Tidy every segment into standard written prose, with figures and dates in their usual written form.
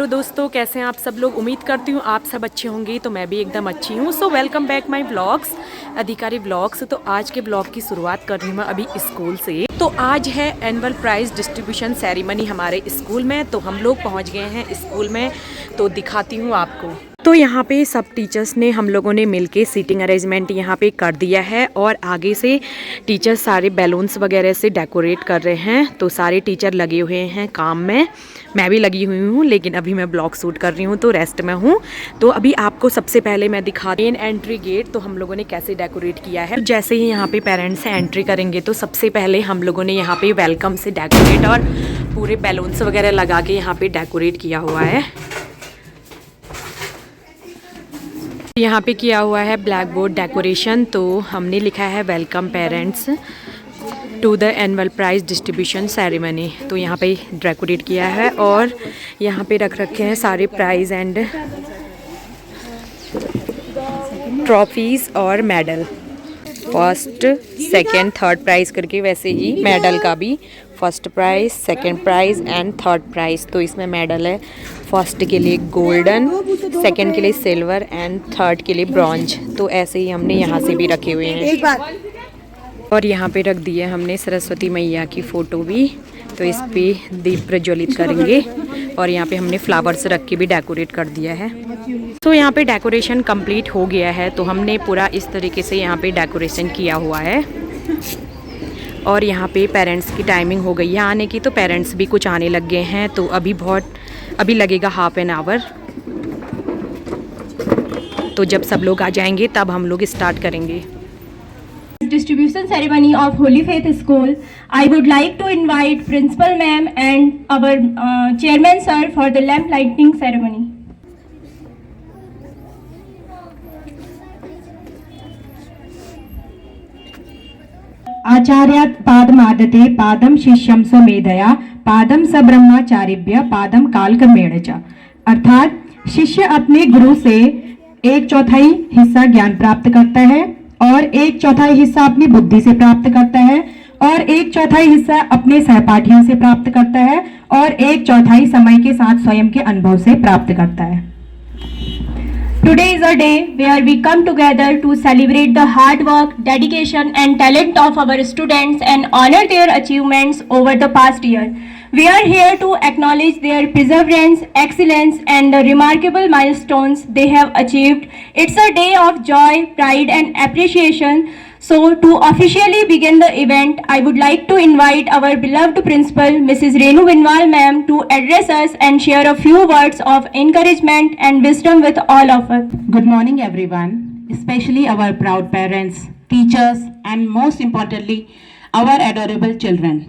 Hello दोस्तों, कैसे हैं आप सब लोग। उम्मीद करती हूँ आप सब अच्छे होंगे, तो मैं भी एकदम अच्छी हूँ। So welcome back my vlogs, अधिकारी व्लॉग्स। तो आज के ब्लॉग की शुरुआत कर रही हूँ मैं अभी स्कूल से। तो आज है एनुअल प्राइज़ डिस्ट्रीब्यूशन सेरेमनी हमारे स्कूल में। तो हम लोग पहुँच गए हैं स्कूल में, तो दिखाती हूँ आपको। तो यहाँ पे सब टीचर्स ने, हम लोगों ने मिलके सीटिंग अरेंजमेंट यहाँ पे कर दिया है और आगे से टीचर्स सारे बैलून्स वगैरह से डेकोरेट कर रहे हैं। तो सारे टीचर लगे हुए हैं काम में, मैं भी लगी हुई हूँ, लेकिन अभी मैं ब्लॉग शूट कर रही हूँ तो रेस्ट में हूँ। तो अभी आपको सबसे पहले मैं दिखा मेन एंट्री गेट, तो हम लोगों ने कैसे डेकोरेट किया है। तो जैसे ही यहाँ पे पेरेंट्स एंट्री करेंगे तो सबसे पहले हम लोगों ने यहाँ पे वेलकम से डेकोरेट और पूरे बैलून्स वगैरह लगा के यहाँ पे डेकोरेट किया हुआ है। यहाँ पे किया हुआ है ब्लैक बोर्ड डेकोरेशन। तो हमने लिखा है welcome parents to the annual prize distribution ceremony. तो यहाँ पे डेकोरेट किया है और यहाँ पे रख रखे हैं सारे प्राइज़ एंड ट्रॉफीज़ और medal, first second third prize करके। वैसे ही मेडल का भी first prize, second prize and third prize. तो इसमें मेडल है फर्स्ट के लिए गोल्डन, सेकंड के लिए सिल्वर एंड थर्ड के लिए ब्रॉन्ज। तो ऐसे ही हमने यहाँ से भी रखे हुए हैं। और यहाँ पे रख दिए हमने सरस्वती मैया की फ़ोटो भी, तो इस पे दीप प्रज्वलित करेंगे। और यहाँ पे हमने फ्लावर्स रख के भी डेकोरेट कर दिया है। तो यहाँ पे डेकोरेशन कंप्लीट हो गया है। तो हमने पूरा इस तरीके से यहाँ पे डेकोरेशन किया हुआ है। और यहाँ पे पेरेंट्स की टाइमिंग हो गई है आने की, तो पेरेंट्स भी कुछ आने लग गए हैं। तो अभी लगेगा हाफ एन आवर। तो जब सब लोग आ जाएंगे तब हम लोग स्टार्ट करेंगे। Distribution ceremony of Holy Faith School. I would like to invite Principal Ma'am and our Chairman Sir for the lamp lighting ceremony. आचार्यात् पादमादते पादम शिष्यम स्वमेधया पादम सब्रह्मचारिभ्य पादम कालक्रमेण च। अर्थात शिष्य अपने गुरु से 1/4 हिस्सा ज्ञान प्राप्त करता है और 1/4 हिस्सा अपनी बुद्धि से प्राप्त करता है और 1/4 हिस्सा अपने सहपाठियों से प्राप्त करता है और 1/4 समय के साथ स्वयं के अनुभव से प्राप्त करता है। Today is a day where we come together to celebrate the hard work, dedication and talent of our students and honor their achievements over the past year. We are here to acknowledge their perseverance, excellence and the remarkable milestones they have achieved. It's a day of joy, pride and appreciation. So to officially begin the event, I would like to invite our beloved principal, Mrs. Renu Binwal ma'am, to address us and share a few words of encouragement and wisdom with all of us. Good morning everyone, especially our proud parents, teachers and most importantly our adorable children.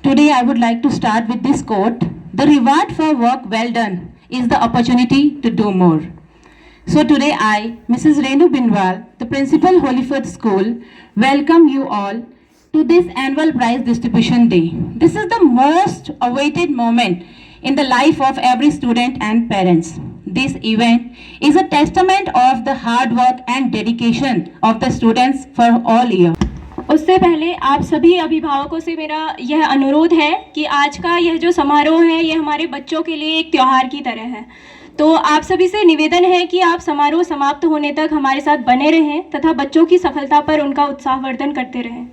Today I would like to start with this quote: the reward for work well done is the opportunity to do more. So today I, Mrs. Renu Binwal, the principal Holy Faith School, welcome you all to this annual prize distribution day. This is the most awaited moment in the life of every student and parents. This event is a testament of the hard work and dedication of the students for all year. उससे पहले आप सभी अभिभावकों से मेरा यह अनुरोध है कि आज का यह जो समारोह है यह हमारे बच्चों के लिए एक त्योहार की तरह है। तो आप सभी से निवेदन है कि आप समारोह समाप्त होने तक हमारे साथ बने रहें तथा बच्चों की सफलता पर उनका उत्साहवर्धन करते रहें।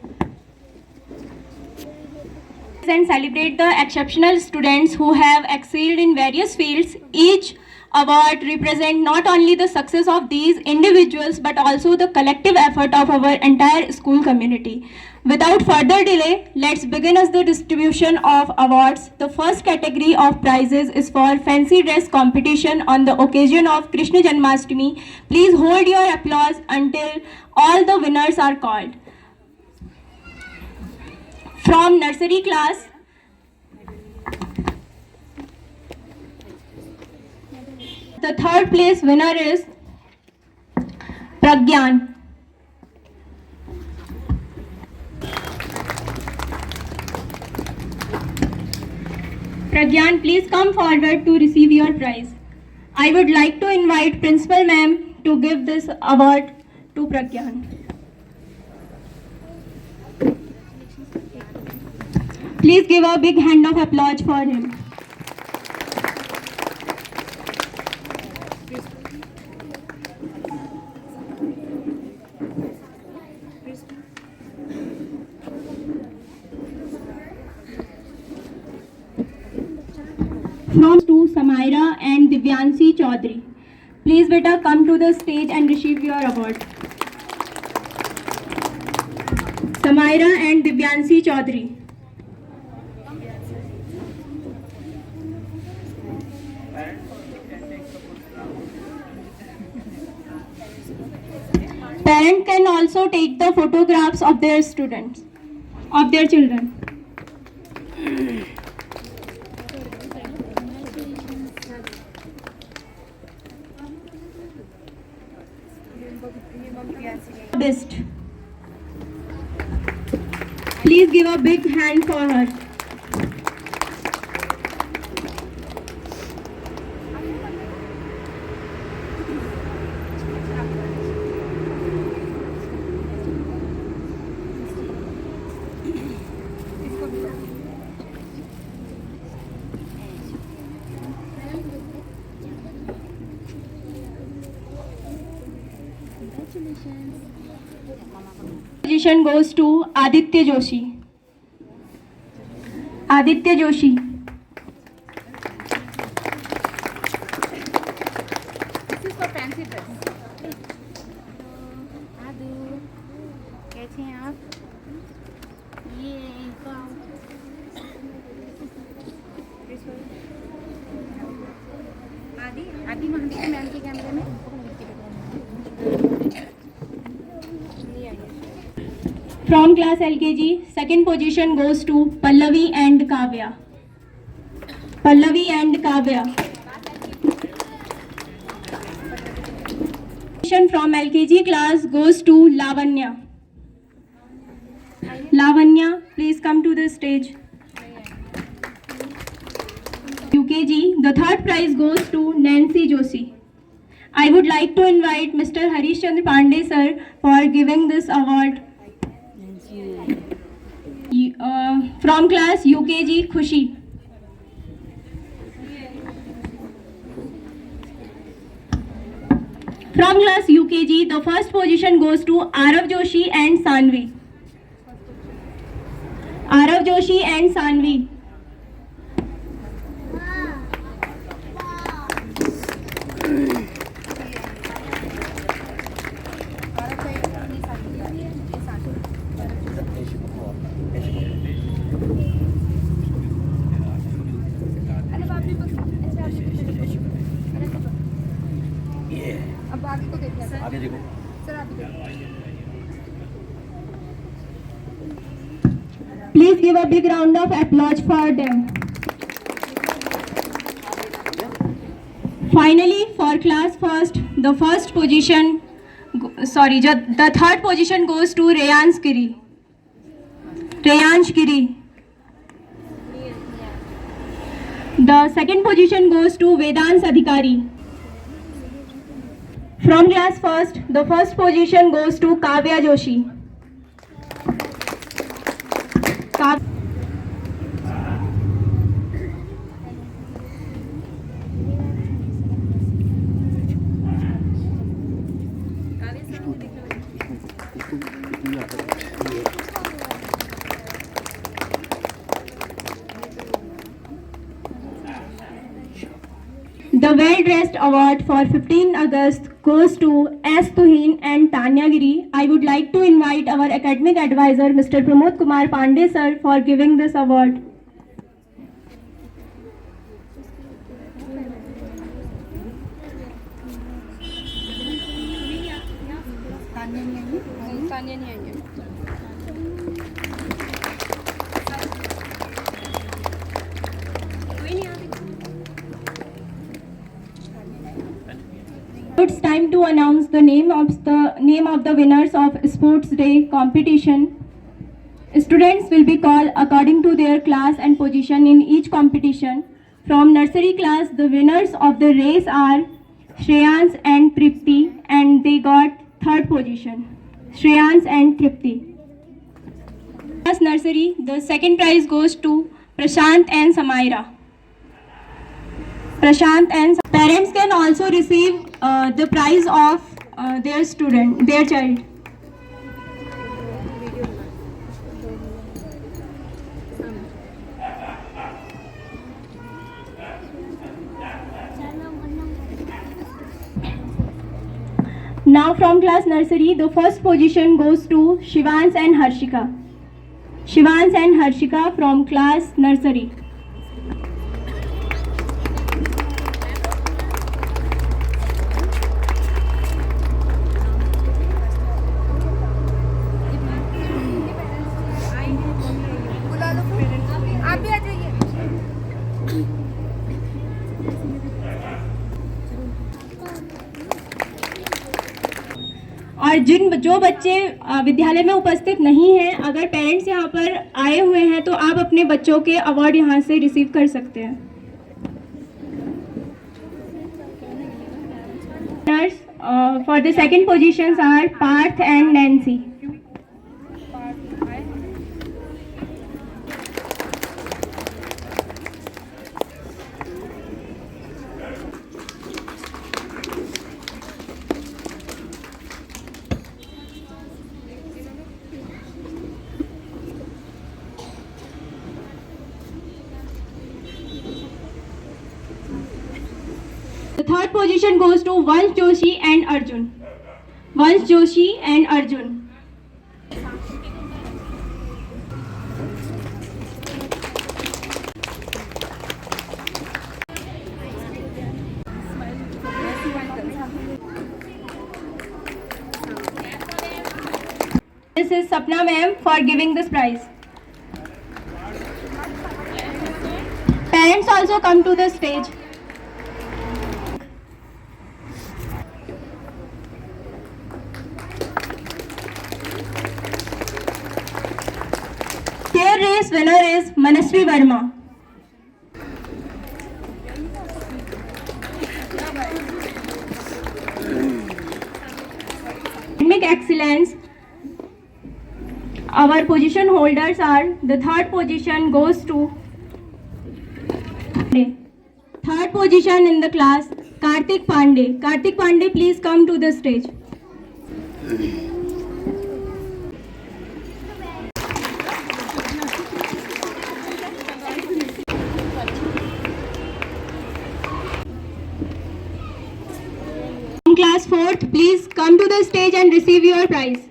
And celebrate the exceptional students who have excelled in various fields. Each award represent not only the success of these individuals but also the collective effort of our entire school community. Without further delay, let's begin as the distribution of awards. The first category of prizes is for fancy dress competition on the occasion of Krishna Janmashtami. Please hold your applause until all the winners are called. From nursery class, the third place winner is Pragyan. Pragyan, please come forward to receive your prize. I would like to invite Principal Ma'am to give this award to Pragyan. Please give a big hand of applause for him. From to Samaira and Divyanshi Chaudhary. Please beta come to the stage and receive your award. Samaira and Divyanshi Chaudhary. Parents can also take the photographs of their students, of their children. Best. Please give a big hand for her. Position goes to Aditya Joshi. Aditya Joshi. This is for fancy dress. आदू कैसे हैं आप? ये आदि आदि महंदी के ma'am के कैमरे में From class LKG, second position goes to Pallavi and Kavya. Pallavi and Kavya. Position from LKG class goes to Lavanya. Lavanya, please come to the stage. UKG, the third prize goes to Nancy Joshi. I would like to invite Mr. Harish Chandra Pandey sir for giving this award. From class UKG, Khushi. From class UKG, the first position goes to Arav Joshi and Sanvi. Arav Joshi and Sanvi. अब आगे को देखना sir. आगे देखो sir आगे Please give a big round of applause for them. Finally, for class first, the first position, the third position goes to Reyansh Giri. Reyansh Giri. The second position goes to Vedans Adhikari. From class first, the first position goes to Kavya Joshi. The well-dressed award for 15 August goes to S. Tuhin and Tanya Giri. I would like to invite our academic advisor, Mr. Pramod Kumar Pandey sir, for giving this award. Tania नहीं आई है। It's time to announce the name of the winners of Sports Day competition. Students will be called according to their class and position in each competition. From nursery class, the winners of the race are Shreyans and Tripti, and they got third position. Shreyans and Tripti. Class nursery, the second prize goes to Prashant and Samaira. Prashant and parents can also receive the prize of their child. Now from class nursery, the first position goes to Shivans and Harshika. Shivans and Harshika from class nursery. बुला लो आप भी आ जाइए और जो बच्चे विद्यालय में उपस्थित नहीं हैं, अगर पेरेंट्स यहाँ पर आए हुए हैं तो आप अपने बच्चों के अवार्ड यहाँ से रिसीव कर सकते हैं. For the second positions are Parth and Nancy. The third position goes to Vansh Joshi and Arjun. Vansh Joshi and Arjun. This is Sapna ma'am for giving this prize. Parents also come to the stage. Their race winner is Manasvi Verma. Academic excellence. Our position holders are, the third position goes to third position in the class, Kartik Pandey. Kartik Pandey, please come to the stage. From class 4th, please come to the stage and receive your prize.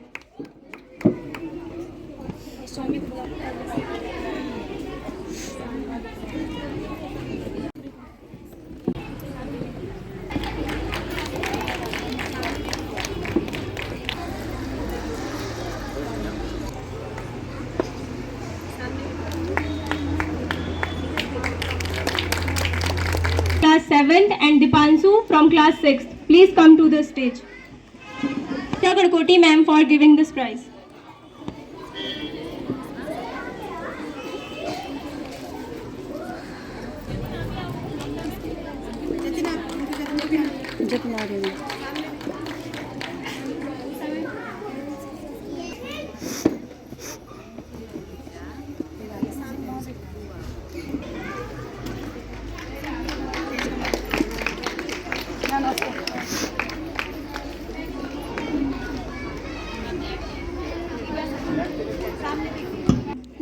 Class 7th and Dipanshu from class 6th. Please come to the stage. Gadkoti ma'am for giving this prize.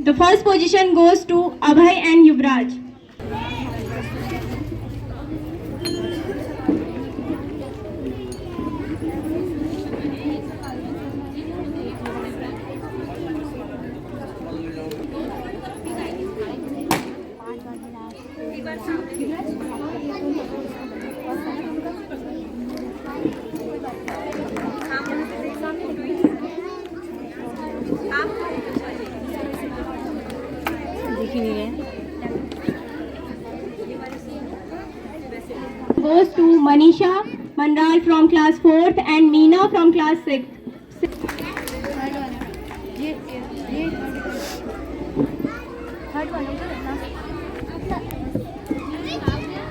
The first position goes to Abhay and Yuvraj. Goes to Manisha Mandal from class 4th and Meena from class 6th.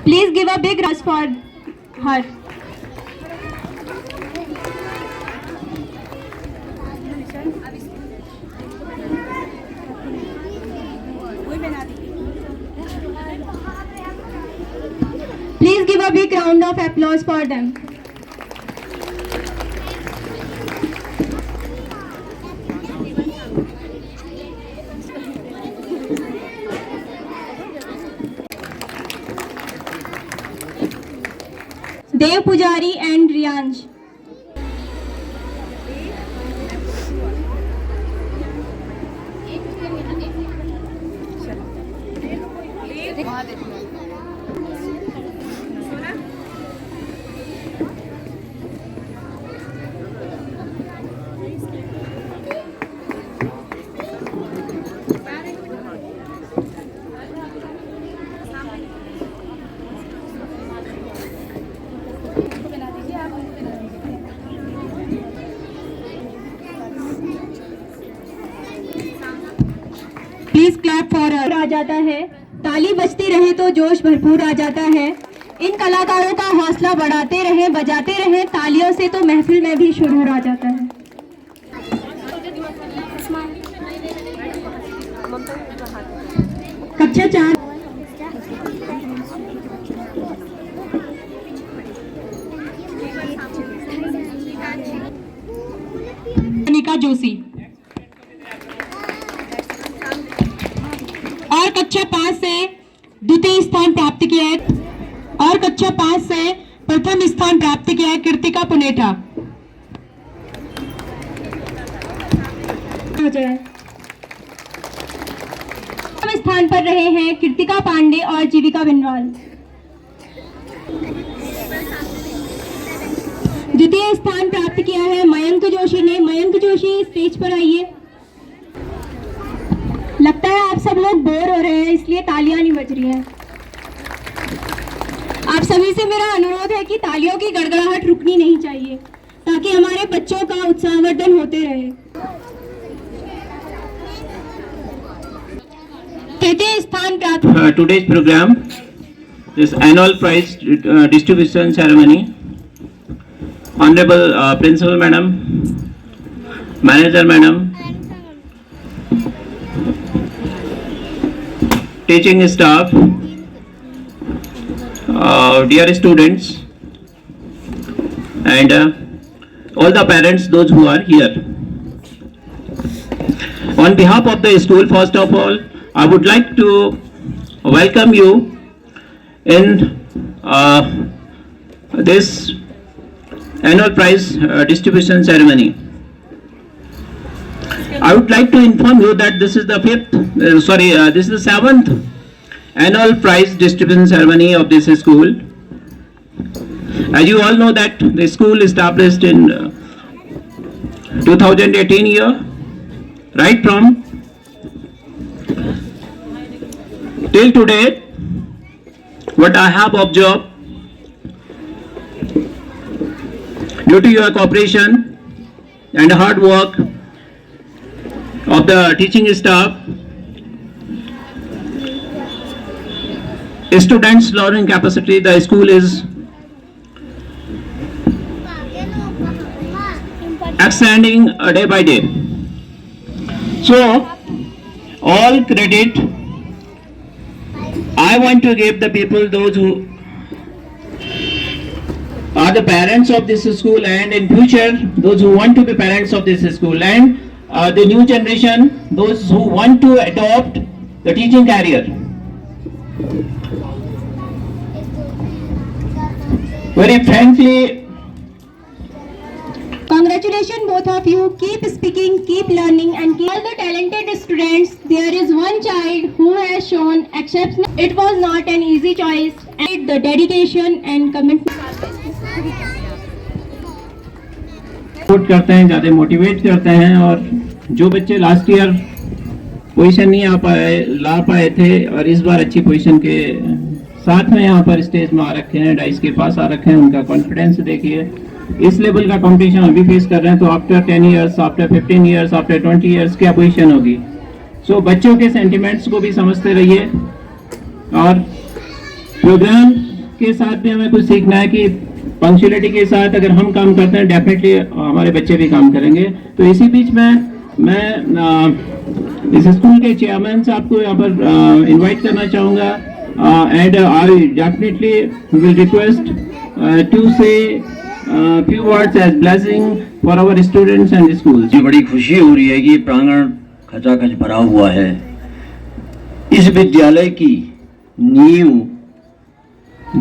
Please give a big rush for her. Please give a big round of applause for them. Dev Pujari and Riyansh. Please clap for आ जाता है, ताली बजती रहे तो जोश भरपूर आ जाता है। इन कलाकारों का हौसला बढ़ाते रहे, बजाते रहे तालियों से तो महफिल में भी शुरूर आ जाता है। कक्षा 4 अनिका जोशी और कक्षा 5 से द्वितीय स्थान प्राप्त किया है और कक्षा 5 से प्रथम स्थान प्राप्त किया है कृतिका पुनेठा। प्रथम स्थान पर रहे हैं कृतिका पांडे और जीविका बिनवाल। द्वितीय स्थान प्राप्त किया है मयंक जोशी ने। मयंक जोशी स्टेज पर आइए। लगता है आप सब लोग बोर हो रहे हैं इसलिए तालियां नहीं बज रही हैं। आप सभी से मेरा अनुरोध है कि तालियों की गड़गड़ाहट रुकनी नहीं चाहिए ताकि हमारे बच्चों का उत्साहवर्धन होते रहे। तृतीय स्थान प्राप्त today's program is annual prize distribution ceremony. Honorable Principal Madam, Manager Madam, teaching staff, dear students, and all the parents, those who are here. On behalf of the school, first of all, I would like to welcome you in this annual prize distribution ceremony. I would like to inform you that this is the this is the 7th annual prize distribution ceremony of this school. As you all know that the school established in 2018 year, right from till today, what I have observed, due to your cooperation and hard work of the teaching staff, students' learning capacity, the school is expanding day by day. So, all credit I want to give the people, those who are the parents of this school, and in future those who want to be parents of this school, and the new generation, those who want to adopt the teaching career. Very frankly, congratulations both of you. Keep speaking, keep learning, and keep all the talented students. There is one child who has shown exceptional. It was not an easy choice, and the dedication and commitment. Support करते हैं, ज़्यादा motivate करते हैं, और जो बच्चे last year position नहीं ला पाए थे और इस बार अच्छी पोजीशन के साथ में यहाँ पर स्टेज में आ रखे हैं, डाइस के पास आ रखे हैं, उनका कॉन्फिडेंस देखिए। इस लेवल का कंपटीशन अभी फेस कर रहे हैं, तो after 10 years, after 15 years, after 20 years क्या पोजीशन होगी। सो बच्चों के सेंटिमेंट्स को भी समझते रहिए, और प्रोग्राम के साथ भी हमें कुछ सीखना है कि पंक्चुअलिटी के साथ अगर हम काम करते हैं, डेफिनेटली हमारे बच्चे भी काम करेंगे। तो इसी बीच में मैं इस स्कूल के चेयरमैन साहब को यहाँ पर इनवाइट करना चाहूँगा, and definitely we will request to say few words as blessing for our students and schools. मुझे बड़ी खुशी हो रही है कि प्रांगण खचाखच भरा हुआ है। इस विद्यालय की नींव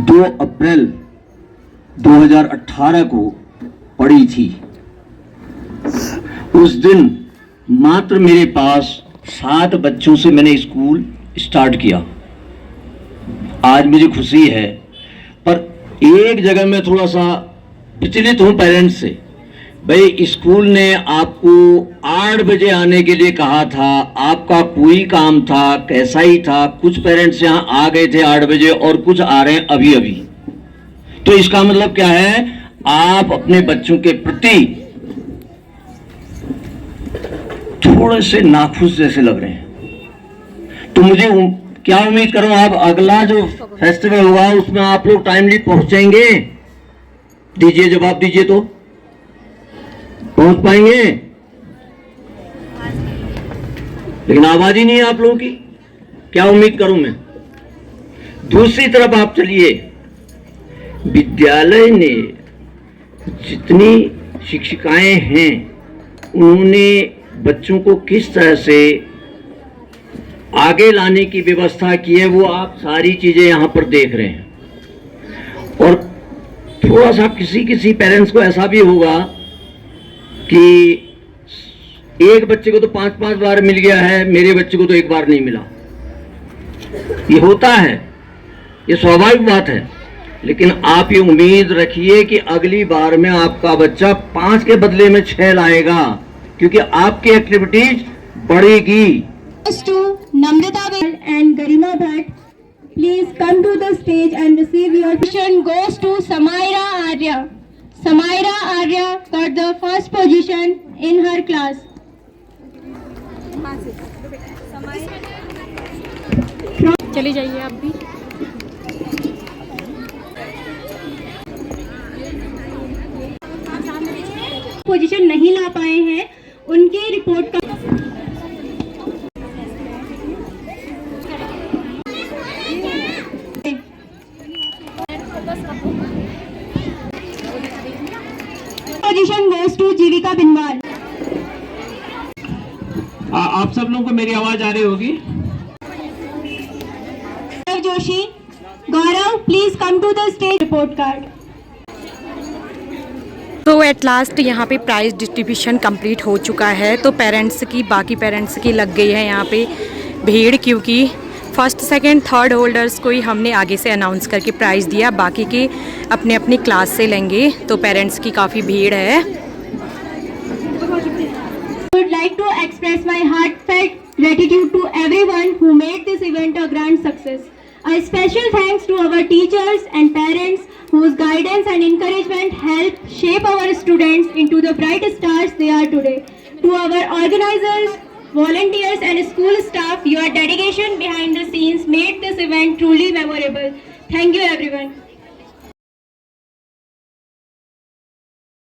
2 अप्रैल 2018 को पड़ी थी। उस दिन मात्र मेरे पास 7 बच्चों से मैंने स्कूल स्टार्ट किया। आज मुझे खुशी है, पर एक जगह में थोड़ा सा विचलित हूं पेरेंट्स से। भाई स्कूल ने आपको 8 बजे आने के लिए कहा था, आपका कोई काम था, कैसा ही था। कुछ पेरेंट्स यहाँ आ गए थे 8 बजे और कुछ आ रहे हैं अभी अभी। तो इसका मतलब क्या है, आप अपने बच्चों के प्रति थोड़े से नाखुश जैसे लग रहे हैं। तो मुझे क्या उम्मीद करूं, आप अगला जो फेस्टिवल होगा उसमें आप लोग टाइमली पहुंचेंगे? दीजिए जवाब दीजिए, तो पहुंच पाएंगे? लेकिन आवाज ही नहीं है आप लोगों की, क्या उम्मीद करूं मैं। दूसरी तरफ आप चलिए, विद्यालय ने जितनी शिक्षिकाएं हैं उन्होंने बच्चों को किस तरह से आगे लाने की व्यवस्था की है, वो आप सारी चीजें यहां पर देख रहे हैं। और थोड़ा सा किसी पेरेंट्स को ऐसा भी होगा कि एक बच्चे को तो 5-5 बार मिल गया है, मेरे बच्चे को तो एक बार नहीं मिला। ये होता है, ये स्वाभाविक बात है। लेकिन आप ये उम्मीद रखिए कि अगली बार में आपका बच्चा 5 के बदले में 6 लाएगा, क्योंकि आपकी एक्टिविटीज बढ़ेगी। To Namrata and Garima Bhatt, please come to the stage and receive your position goes to Samaira Arya. Samaira Arya got the first position in her class. चली जाइए आप भी। पोजीशन नहीं ला पाए हैं, उनके रिपोर्ट का position goes to Jeevika Binwal. आप सब लोगों को मेरी आवाज आ रही होगी? Joshi, Gaurav, please come to the stage. Report card. तो एट लास्ट यहाँ पे प्राइज़ डिस्ट्रीब्यूशन कंप्लीट हो चुका है। तो बाकी पेरेंट्स की लग गई है यहाँ पे भीड़, क्योंकि फर्स्ट सेकंड थर्ड होल्डर्स को ही हमने आगे से अनाउंस करके प्राइज़ दिया, बाकी के अपने अपनी क्लास से लेंगे। तो पेरेंट्स की काफ़ी भीड़ है। would like to express my heartfelt gratitude to everyone who made this event a grand success. A special thanks to our teachers and parents whose guidance and encouragement helped shape our students into the bright stars they are today. To our organizers, volunteers and school staff, your dedication behind the scenes made this event truly memorable. Thank you everyone.